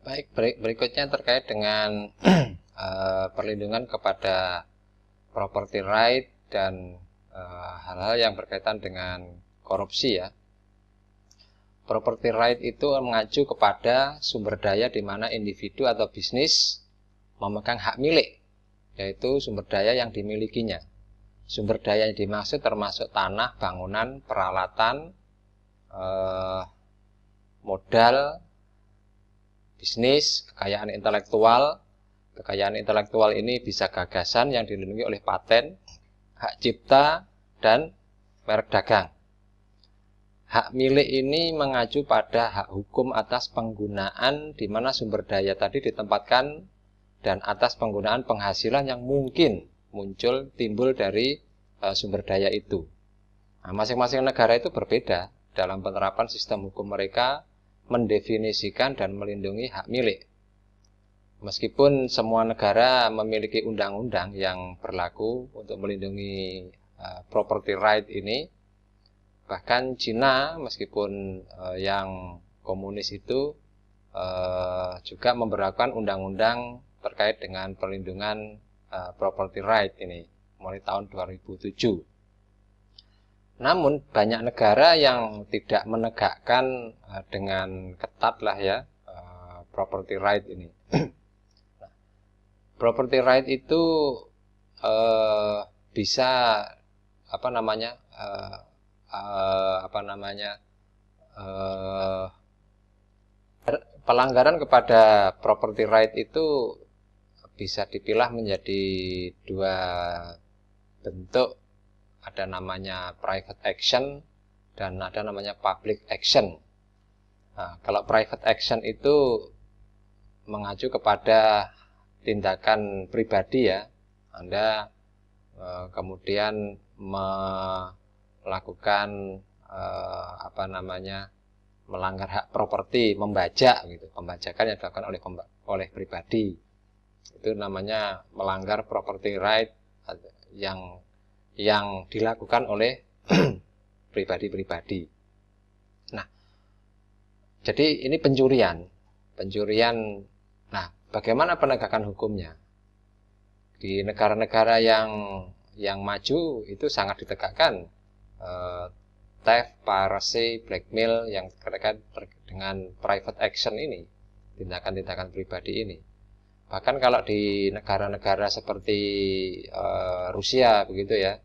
Baik, berikutnya terkait dengan perlindungan kepada property right dan hal-hal yang berkaitan dengan korupsi ya. Property right itu mengacu kepada sumber daya di mana individu atau bisnis memegang hak milik, yaitu sumber daya yang dimilikinya. Sumber daya yang dimaksud termasuk tanah, bangunan, peralatan, modal, bisnis, kekayaan intelektual. Kekayaan intelektual ini bisa gagasan yang dilindungi oleh paten, hak cipta, dan merek dagang. Hak milik ini mengacu pada hak hukum atas penggunaan di mana sumber daya tadi ditempatkan dan atas penggunaan penghasilan yang mungkin timbul dari sumber daya itu. Nah, masing-masing negara itu berbeda dalam penerapan sistem hukum mereka mendefinisikan dan melindungi hak milik. Meskipun semua negara memiliki undang-undang yang berlaku untuk melindungi property right ini, bahkan Cina meskipun yang komunis itu juga memberlakukan undang-undang terkait dengan perlindungan property right ini mulai tahun 2007. Namun banyak negara yang tidak menegakkan dengan ketat lah ya property right ini. Property right itu bisa pelanggaran kepada property right itu bisa dipilah menjadi dua bentuk. Ada namanya private action dan ada namanya public action. Nah, kalau private action itu mengacu kepada tindakan pribadi ya. Anda kemudian melakukan melanggar hak properti, membajak gitu. Pembajakan yang dilakukan oleh pribadi. Itu namanya melanggar property right yang dilakukan oleh pribadi-pribadi. Nah, jadi ini pencurian. Nah, bagaimana penegakan hukumnya? Di negara-negara yang maju itu sangat ditegakkan theft, piracy, blackmail yang terkait dengan private action ini, tindakan-tindakan pribadi ini. Bahkan kalau di negara-negara seperti Rusia begitu ya,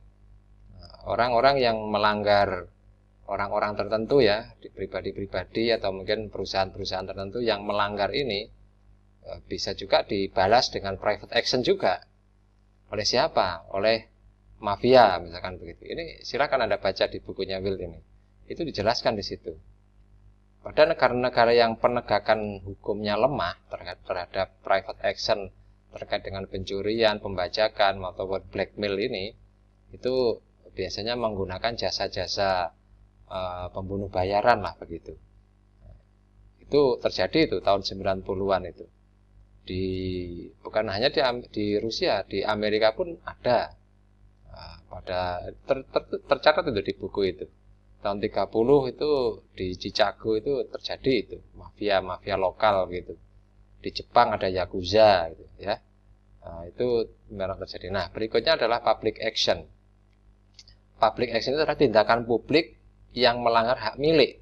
orang-orang yang melanggar orang-orang tertentu ya, pribadi-pribadi atau mungkin perusahaan-perusahaan tertentu yang melanggar ini bisa juga dibalas dengan private action juga. Oleh siapa? Oleh mafia misalkan begitu. Ini silakan Anda baca di bukunya Will ini. Itu dijelaskan di situ. Pada negara-negara yang penegakan hukumnya lemah terhadap private action terkait dengan pencurian, pembajakan atau blackmail ini, itu biasanya menggunakan jasa-jasa pembunuh bayaran lah begitu. Itu terjadi itu tahun 90-an itu. Bukan hanya di Rusia, di Amerika pun ada. Tercatat itu di buku itu. Tahun 30 itu di Chicago itu terjadi itu, mafia lokal gitu. Di Jepang ada Yakuza gitu ya. Nah, itu memang terjadi. Nah, berikutnya adalah public action. Public action itu adalah tindakan publik yang melanggar hak milik.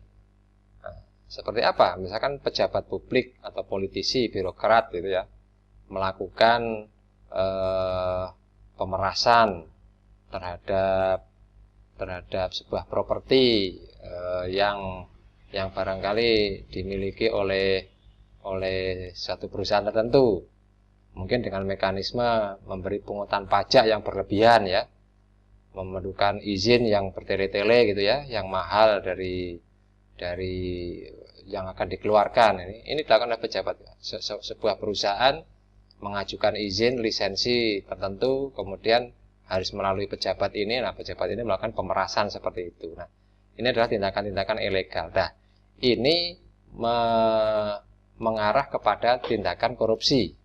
Nah, seperti apa? Misalkan pejabat publik atau politisi, birokrat gitu ya, melakukan pemerasan terhadap sebuah properti yang barangkali dimiliki oleh satu perusahaan tertentu, mungkin dengan mekanisme memberi pungutan pajak yang berlebihan ya, memerlukan izin yang bertele-tele gitu ya, yang mahal dari yang akan dikeluarkan. Ini dilakukan oleh pejabat. Sebuah perusahaan mengajukan izin lisensi tertentu, kemudian harus melalui pejabat ini. Nah, pejabat ini melakukan pemerasan seperti itu. Nah, ini adalah tindakan-tindakan ilegal. Nah, ini mengarah kepada tindakan korupsi.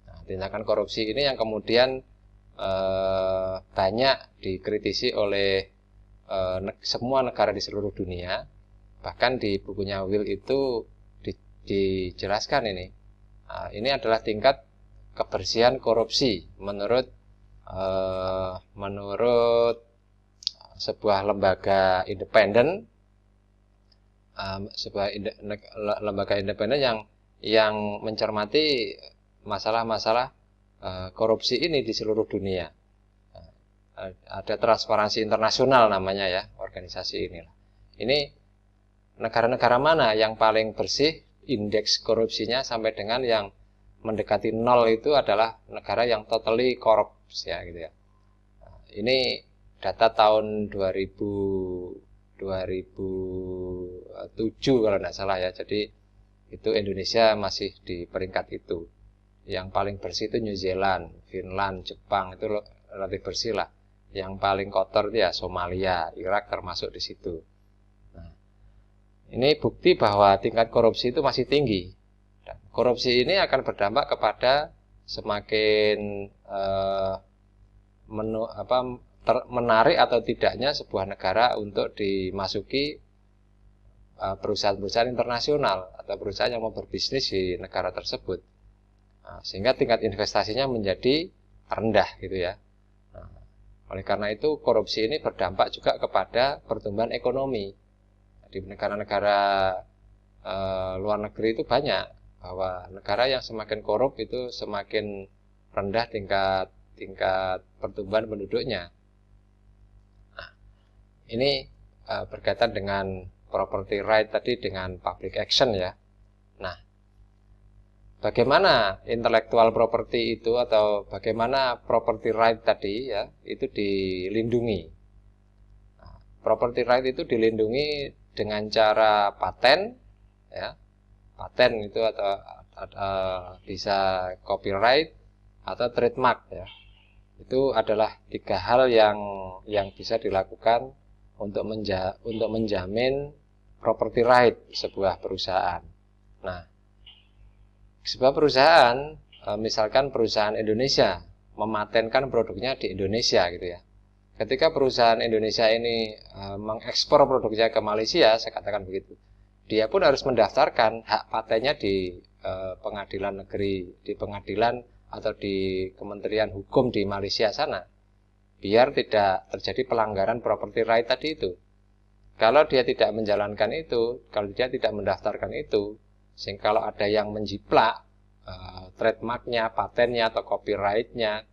Nah, tindakan korupsi ini yang kemudian banyak dikritisi oleh semua negara di seluruh dunia. Bahkan di bukunya Will itu dijelaskan ini Ini adalah tingkat kebersihan korupsi menurut sebuah lembaga independen, lembaga independen yang mencermati masalah-masalah korupsi ini di seluruh dunia. Ada Transparansi Internasional namanya ya, organisasi inilah. Ini negara-negara mana yang paling bersih, indeks korupsinya sampai dengan yang mendekati 0 itu adalah negara yang totally corrupt ya gitu ya. Ini data tahun 2007 kalau tidak salah ya. Jadi itu Indonesia masih di peringkat itu. Yang paling bersih itu New Zealand, Finland, Jepang, itu relatif bersih lah. Yang paling kotor itu ya Somalia, Irak termasuk di situ. Nah, ini bukti bahwa tingkat korupsi itu masih tinggi. Dan korupsi ini akan berdampak kepada semakin menarik atau tidaknya sebuah negara untuk dimasuki perusahaan-perusahaan internasional atau perusahaan yang mau berbisnis di negara tersebut. Sehingga tingkat investasinya menjadi rendah gitu ya. Oleh karena itu korupsi ini berdampak juga kepada pertumbuhan ekonomi. Di negara-negara luar negeri itu banyak bahwa negara yang semakin korup itu semakin rendah tingkat pertumbuhan penduduknya. Nah, ini berkaitan dengan property right tadi dengan public action ya. Nah, bagaimana intellectual property itu atau bagaimana property right tadi ya itu dilindungi. Nah, property right itu dilindungi dengan cara paten ya. Paten itu atau bisa copyright atau trademark ya. Itu adalah 3 hal yang bisa dilakukan untuk menjamin property right sebuah perusahaan. Nah, sebuah perusahaan, misalkan perusahaan Indonesia mematenkan produknya di Indonesia gitu ya. Ketika perusahaan Indonesia ini mengekspor produknya ke Malaysia, saya katakan begitu, dia pun harus mendaftarkan hak patennya di pengadilan negeri, di pengadilan atau di Kementerian Hukum di Malaysia sana, biar tidak terjadi pelanggaran property right tadi itu. Kalau dia tidak menjalankan itu, kalau dia tidak mendaftarkan itu, sehingga kalau ada yang menjiplak trademarknya, patennya atau copyrightnya,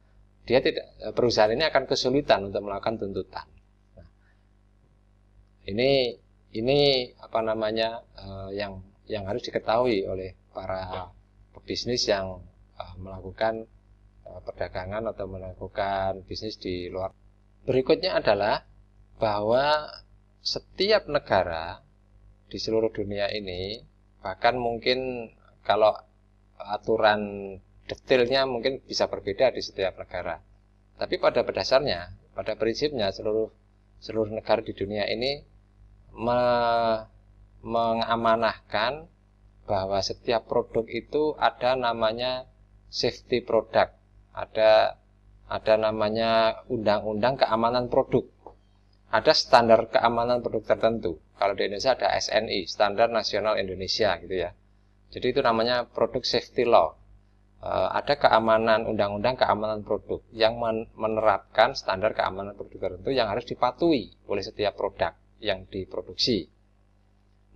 perusahaan ini akan kesulitan untuk melakukan tuntutan. Nah, ini apa namanya yang harus diketahui oleh para pebisnis yang melakukan perdagangan atau melakukan bisnis di luar. Berikutnya adalah bahwa setiap negara di seluruh dunia ini, bahkan mungkin kalau aturan detailnya mungkin bisa berbeda di setiap negara, tapi pada dasarnya, pada prinsipnya seluruh negara di dunia ini mengamanahkan bahwa setiap produk itu ada namanya safety product, ada namanya undang-undang keamanan produk, ada standar keamanan produk tertentu. Kalau di Indonesia ada SNI, Standar Nasional Indonesia gitu ya. Jadi itu namanya produk safety law. Ada keamanan, undang-undang keamanan produk yang menerapkan standar keamanan produk tertentu yang harus dipatuhi oleh setiap produk yang diproduksi.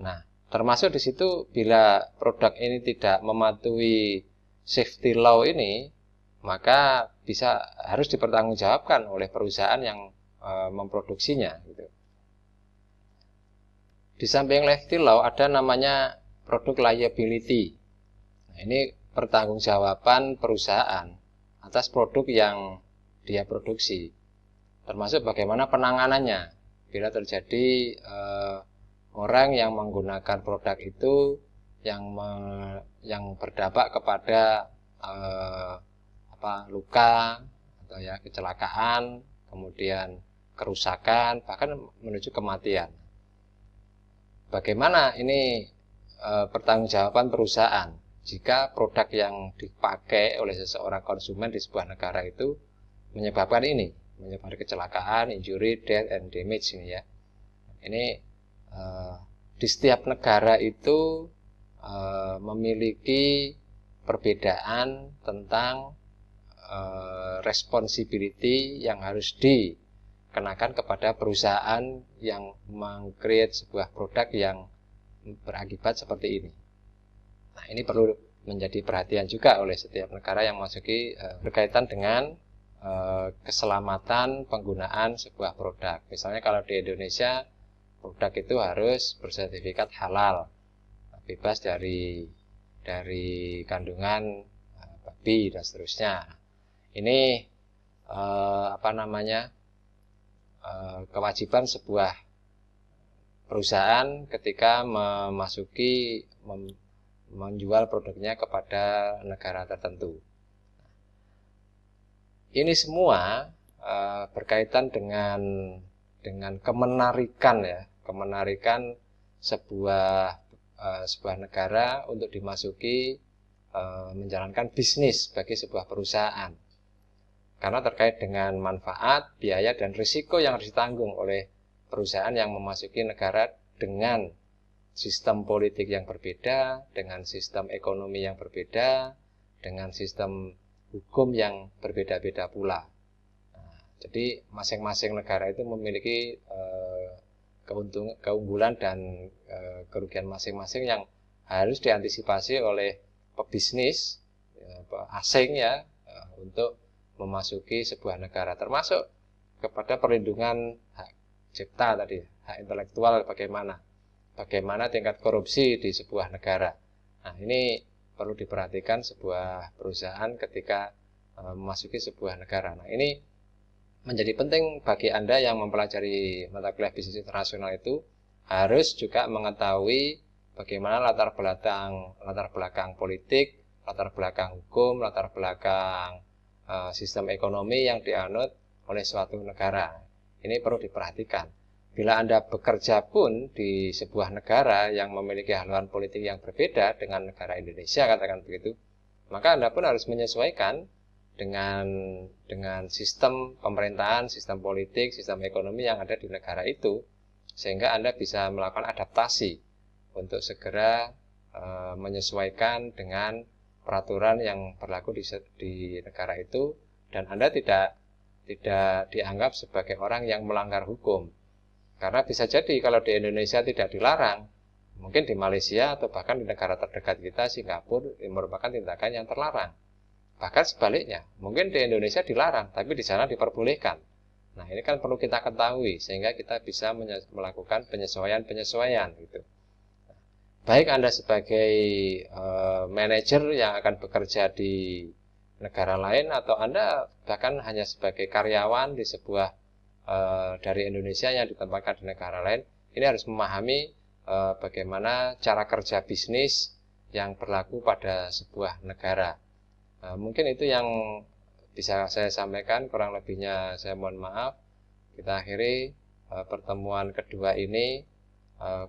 Nah, termasuk di situ bila produk ini tidak mematuhi safety law ini, maka harus dipertanggungjawabkan oleh perusahaan yang memproduksinya gitu. Di samping safety law ada namanya produk liability. Nah, ini pertanggungjawaban perusahaan atas produk yang dia produksi, termasuk bagaimana penanganannya bila terjadi orang yang menggunakan produk itu yang berdampak kepada luka atau ya kecelakaan, kemudian kerusakan, bahkan menuju kematian. Bagaimana ini pertanggungjawaban perusahaan jika produk yang dipakai oleh seseorang konsumen di sebuah negara itu menyebabkan kecelakaan, injury, death, and damage ini ya. Ini di setiap negara itu memiliki perbedaan tentang responsibility yang harus dikenakan kepada perusahaan yang meng-create sebuah produk yang berakibat seperti ini. Nah, ini perlu menjadi perhatian juga oleh setiap negara yang memasuki berkaitan dengan keselamatan penggunaan sebuah produk. Misalnya kalau di Indonesia, produk itu harus bersertifikat halal, bebas dari kandungan babi dan seterusnya. Ini kewajiban sebuah perusahaan ketika menjual produknya kepada negara tertentu. Ini semua berkaitan dengan kemenarikan sebuah negara untuk dimasuki menjalankan bisnis bagi sebuah perusahaan. Karena terkait dengan manfaat, biaya, dan risiko yang harus ditanggung oleh perusahaan yang memasuki negara dengan sistem politik yang berbeda, dengan sistem ekonomi yang berbeda, dengan sistem hukum yang berbeda-beda pula. Nah, jadi masing-masing negara itu memiliki keunggulan dan kerugian masing-masing yang harus diantisipasi oleh pebisnis asing untuk memasuki sebuah negara, termasuk kepada perlindungan hak cipta tadi, hak intelektual bagaimana tingkat korupsi di sebuah negara. Nah, ini perlu diperhatikan sebuah perusahaan ketika memasuki sebuah negara. Nah, ini menjadi penting bagi Anda yang mempelajari mata kuliah bisnis internasional itu harus juga mengetahui bagaimana latar belakang politik, latar belakang hukum, latar belakang sistem ekonomi yang dianut oleh suatu negara. Ini perlu diperhatikan. Bila Anda bekerja pun di sebuah negara yang memiliki haluan politik yang berbeda dengan negara Indonesia, katakan begitu, maka Anda pun harus menyesuaikan dengan sistem pemerintahan, sistem politik, sistem ekonomi yang ada di negara itu, sehingga Anda bisa melakukan adaptasi untuk segera menyesuaikan dengan peraturan yang berlaku di negara itu, dan Anda tidak dianggap sebagai orang yang melanggar hukum. Karena bisa jadi kalau di Indonesia tidak dilarang, mungkin di Malaysia atau bahkan di negara terdekat kita, Singapura, merupakan tindakan yang terlarang. Bahkan sebaliknya, mungkin di Indonesia dilarang, tapi di sana diperbolehkan. Nah, ini kan perlu kita ketahui, sehingga kita bisa melakukan penyesuaian gitu. Baik Anda sebagai manajer yang akan bekerja di negara lain, atau Anda bahkan hanya sebagai karyawan di sebuah dari Indonesia yang ditempatkan di negara lain, ini harus memahami bagaimana cara kerja bisnis yang berlaku pada sebuah negara. Mungkin itu yang bisa saya sampaikan, kurang lebihnya saya mohon maaf. Kita akhiri pertemuan kedua ini.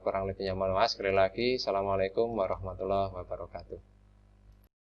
Kurang lebihnya mohon maaf. Sekali lagi, Assalamualaikum warahmatullahi wabarakatuh.